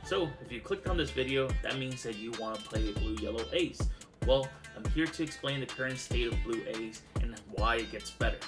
So if you clicked on this video, that means that you want to play a blue-yellow ace. Well, I'm here to explain the current state of blue ace and why it gets better.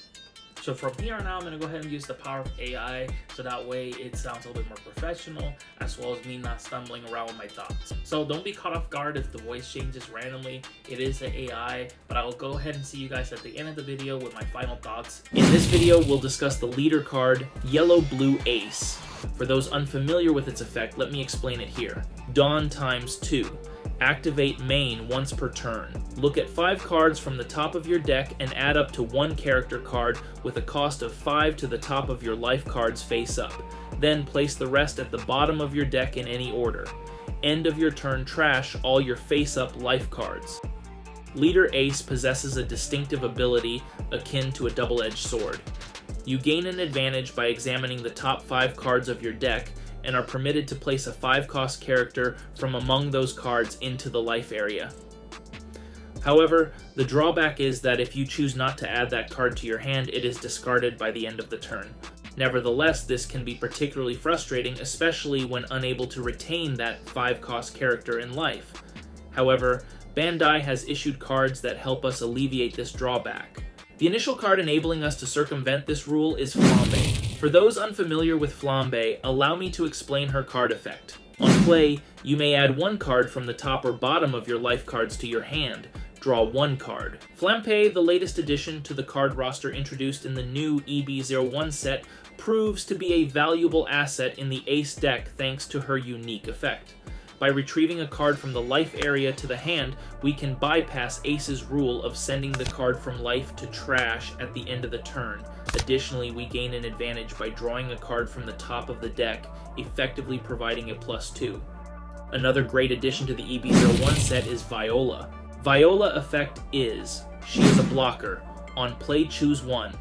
So from here on out, I'm going to go ahead and use the power of AI, so that way it sounds a little bit more professional, as well as me not stumbling around with my thoughts. So don't be caught off guard if the voice changes randomly. It is the AI, but I'll go ahead and see you guys at the end of the video with my final thoughts. In this video, we'll discuss the leader card, Yellow Blue Ace. For those unfamiliar with its effect, let me explain it here. Dawn times 2. Activate main once per turn. Look at 5 cards from the top of your deck and add up to 1 character card with a cost of 5 to the top of your life cards face up. Then place the rest at the bottom of your deck in any order. End of your turn, trash all your face up life cards. Leader Ace possesses a distinctive ability akin to a double-edged sword. You gain an advantage by examining the top 5 cards of your deck and are permitted to place a 5-cost character from among those cards into the life area. However, the drawback is that if you choose not to add that card to your hand, it is discarded by the end of the turn. Nevertheless, this can be particularly frustrating, especially when unable to retain that 5-cost character in life. However, Bandai has issued cards that help us alleviate this drawback. The initial card enabling us to circumvent this rule is Flambe. For those unfamiliar with Flambe, allow me to explain her card effect. On play, you may add 1 card from the top or bottom of your life cards to your hand. Draw 1 card. Flambe, the latest addition to the card roster introduced in the new EB01 set, proves to be a valuable asset in the Ace deck thanks to her unique effect. By retrieving a card from the life area to the hand, we can bypass Ace's rule of sending the card from life to trash at the end of the turn. Additionally, we gain an advantage by drawing a card from the top of the deck, effectively providing a +2. Another great addition to the EB01 set is Viola. Viola effect is, she is a blocker. On play, choose 1.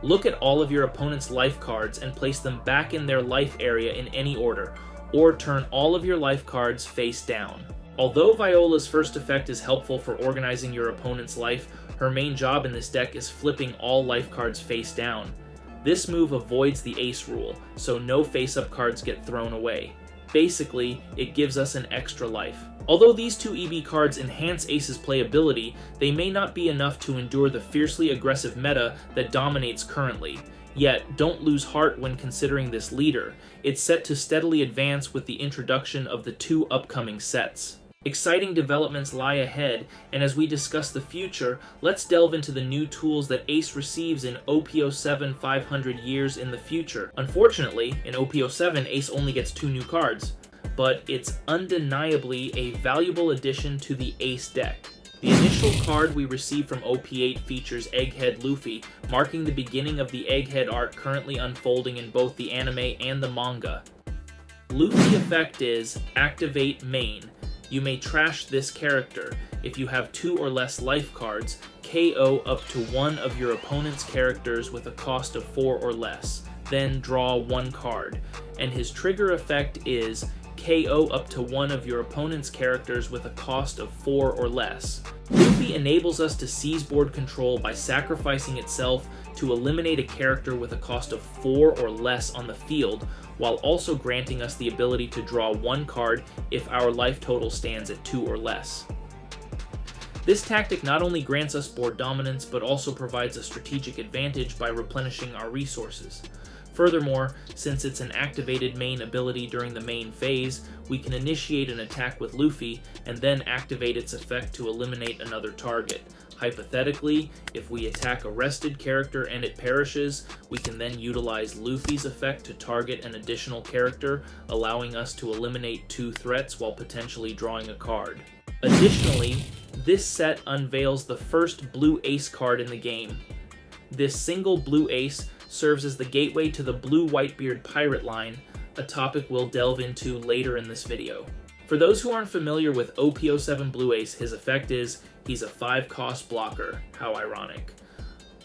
Look at all of your opponent's life cards and place them back in their life area in any order, or turn all of your life cards face down. Although Viola's first effect is helpful for organizing your opponent's life, her main job in this deck is flipping all life cards face down. This move avoids the Ace rule, so no face-up cards get thrown away. Basically, it gives us an extra life. Although these 2 EB cards enhance Ace's playability, they may not be enough to endure the fiercely aggressive meta that dominates currently. Yet, don't lose heart when considering this leader. It's set to steadily advance with the introduction of the 2 upcoming sets. Exciting developments lie ahead, and as we discuss the future, let's delve into the new tools that Ace receives in OP07 500 years in the future. Unfortunately, in OP07, Ace only gets 2 new cards, but it's undeniably a valuable addition to the Ace deck. The initial card we received from OP8 features Egghead Luffy, marking the beginning of the Egghead arc currently unfolding in both the anime and the manga. Luffy effect is Activate Main. You may trash this character. If you have 2 or less life cards, KO up to 1 of your opponent's characters with a cost of 4 or less. Then draw 1 card. And his trigger effect is KO up to 1 of your opponent's characters with a cost of 4 or less. Luffy enables us to seize board control by sacrificing itself to eliminate a character with a cost of 4 or less on the field, while also granting us the ability to draw 1 card if our life total stands at 2 or less. This tactic not only grants us board dominance, but also provides a strategic advantage by replenishing our resources. Furthermore, since it's an activated main ability during the main phase, we can initiate an attack with Luffy and then activate its effect to eliminate another target. Hypothetically, if we attack a rested character and it perishes, we can then utilize Luffy's effect to target an additional character, allowing us to eliminate 2 threats while potentially drawing a card. Additionally, this set unveils the first blue ace card in the game. This single blue ace serves as the gateway to the Blue Whitebeard pirate line, a topic we'll delve into later in this video. For those who aren't familiar with OP07 Blue Ace, his effect is, he's a 5-cost blocker. How ironic.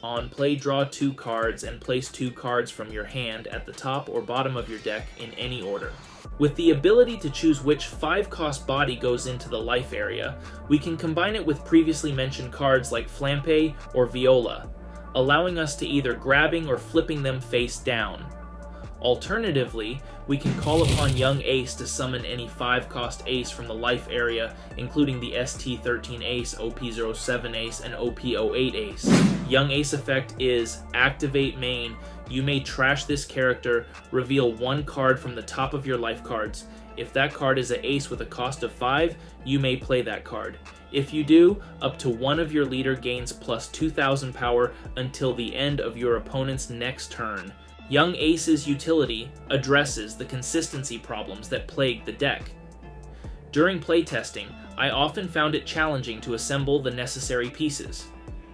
On play, draw 2 cards and place 2 cards from your hand at the top or bottom of your deck in any order. With the ability to choose which 5-cost body goes into the life area, we can combine it with previously mentioned cards like Flambe or Viola, allowing us to either grabbing or flipping them face down. Alternatively, we can call upon Young Ace to summon any 5-cost ace from the life area, including the ST13 ace, OP07 ace, and OP08 ace. Young Ace effect is Activate Main. You may trash this character, reveal 1 card from the top of your life cards. If that card is an ace with a cost of 5, you may play that card. If you do, up to one of your leader gains plus 2000 power until the end of your opponent's next turn. Young Ace's utility addresses the consistency problems that plague the deck. During playtesting, I often found it challenging to assemble the necessary pieces.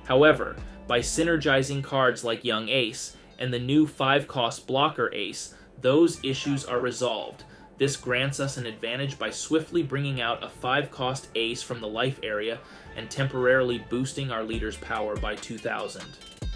However, by synergizing cards like Young Ace and the new 5-cost blocker ace, those issues are resolved. This grants us an advantage by swiftly bringing out a 5-cost ace from the life area and temporarily boosting our leader's power by 2000.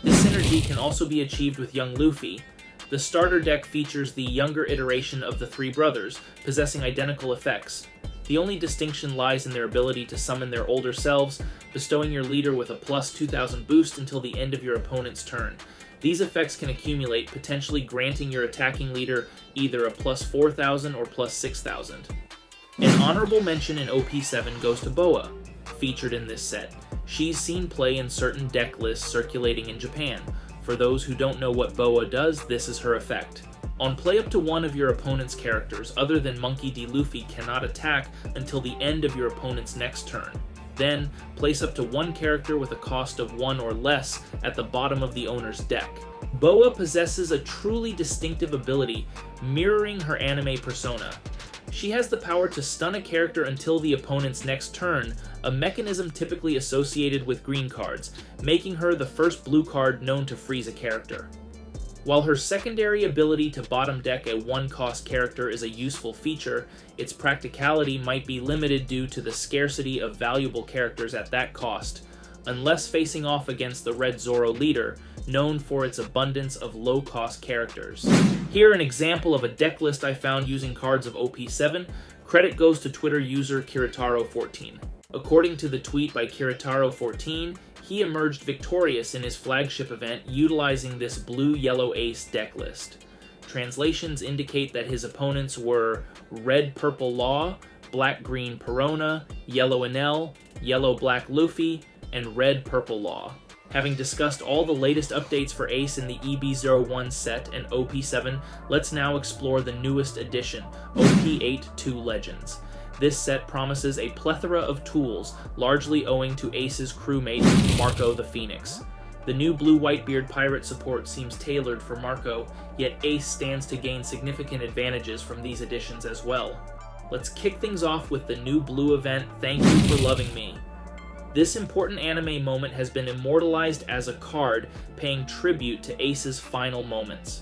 This synergy can also be achieved with Young Luffy. The starter deck features the younger iteration of the 3 brothers, possessing identical effects. The only distinction lies in their ability to summon their older selves, bestowing your leader with a plus 2000 boost until the end of your opponent's turn. These effects can accumulate, potentially granting your attacking leader either a plus 4000 or plus 6000. An honorable mention in OP7 goes to Boa, featured in this set. She's seen play in certain deck lists circulating in Japan. For those who don't know what Boa does, this is her effect. On play, up to one of your opponent's characters other than Monkey D. Luffy cannot attack until the end of your opponent's next turn. Then, place up to 1 character with a cost of 1 or less at the bottom of the owner's deck. Boa possesses a truly distinctive ability, mirroring her anime persona. She has the power to stun a character until the opponent's next turn, a mechanism typically associated with green cards, making her the first blue card known to freeze a character. While her secondary ability to bottom deck a 1-cost character is a useful feature, its practicality might be limited due to the scarcity of valuable characters at that cost, unless facing off against the Red Zoro leader, known for its abundance of low-cost characters. Here, an example of a deck list I found using cards of OP7. Credit goes to Twitter user Kiritaro14. According to the tweet by Kiritaro14, he emerged victorious in his flagship event utilizing this blue-yellow ace deck list. Translations indicate that his opponents were red-purple Law, black-green Perona, yellow Enel, yellow-black Luffy, and red-purple Law. Having discussed all the latest updates for Ace in the EB01 set and OP7, let's now explore the newest addition, OP8 2 Legends. This set promises a plethora of tools, largely owing to Ace's crewmate, Marco the Phoenix. The new Blue Whitebeard pirate support seems tailored for Marco, yet Ace stands to gain significant advantages from these additions as well. Let's kick things off with the new Blue event, Thank You for Loving Me. This important anime moment has been immortalized as a card, paying tribute to Ace's final moments.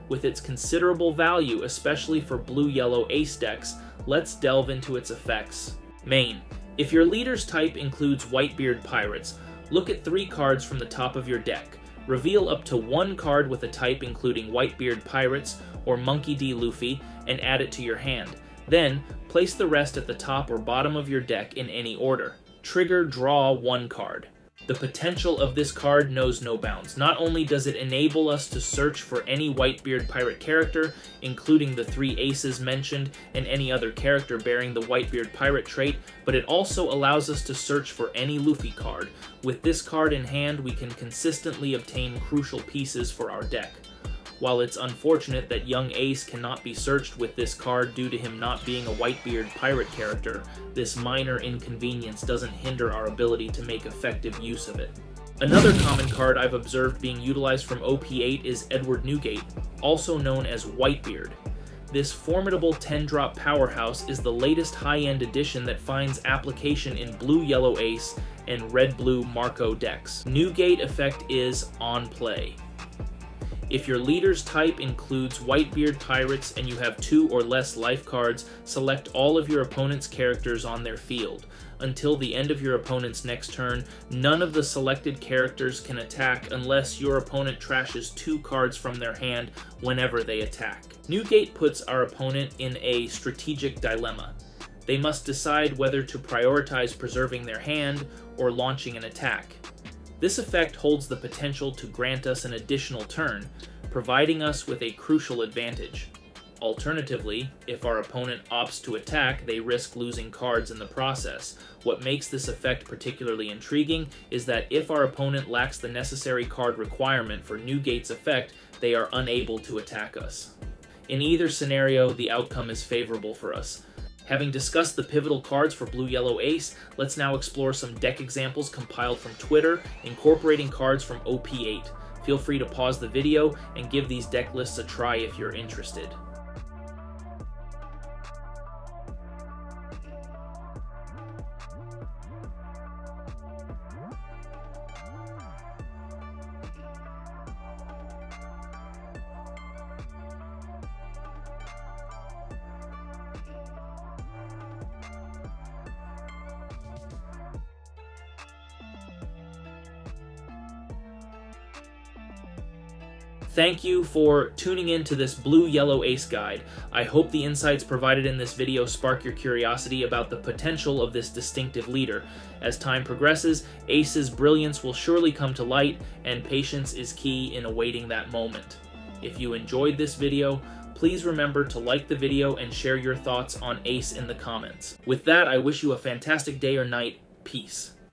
With its considerable value, especially for blue-yellow Ace decks, let's delve into its effects. Main. If your leader's type includes Whitebeard pirates, look at 3 cards from the top of your deck. Reveal up to 1 card with a type including Whitebeard pirates or Monkey D. Luffy and add it to your hand. Then, place the rest at the top or bottom of your deck in any order. Trigger Draw 1 card. The potential of this card knows no bounds. Not only does it enable us to search for any Whitebeard pirate character, including the 3 aces mentioned and any other character bearing the Whitebeard pirate trait, but it also allows us to search for any Luffy card. With this card in hand, we can consistently obtain crucial pieces for our deck. While it's unfortunate that Young Ace cannot be searched with this card due to him not being a Whitebeard pirate character, this minor inconvenience doesn't hinder our ability to make effective use of it. Another common card I've observed being utilized from OP8 is Edward Newgate, also known as Whitebeard. This formidable 10-drop powerhouse is the latest high-end addition that finds application in blue-yellow Ace and red-blue Marco decks. Newgate effect is On Play. If your leader's type includes Whitebeard pirates and you have 2 or less life cards, select all of your opponent's characters on their field. Until the end of your opponent's next turn, none of the selected characters can attack unless your opponent trashes 2 cards from their hand whenever they attack. Newgate puts our opponent in a strategic dilemma. They must decide whether to prioritize preserving their hand or launching an attack. This effect holds the potential to grant us an additional turn, providing us with a crucial advantage. Alternatively, if our opponent opts to attack, they risk losing cards in the process. What makes this effect particularly intriguing is that if our opponent lacks the necessary card requirement for Newgate's effect, they are unable to attack us. In either scenario, the outcome is favorable for us. Having discussed the pivotal cards for Blue-Yellow Ace, let's now explore some deck examples compiled from Twitter, incorporating cards from OP8. Feel free to pause the video and give these deck lists a try if you're interested. Thank you for tuning in to this Blue-Yellow Ace guide. I hope the insights provided in this video spark your curiosity about the potential of this distinctive leader. As time progresses, Ace's brilliance will surely come to light, and patience is key in awaiting that moment. If you enjoyed this video, please remember to like the video and share your thoughts on Ace in the comments. With that, I wish you a fantastic day or night. Peace.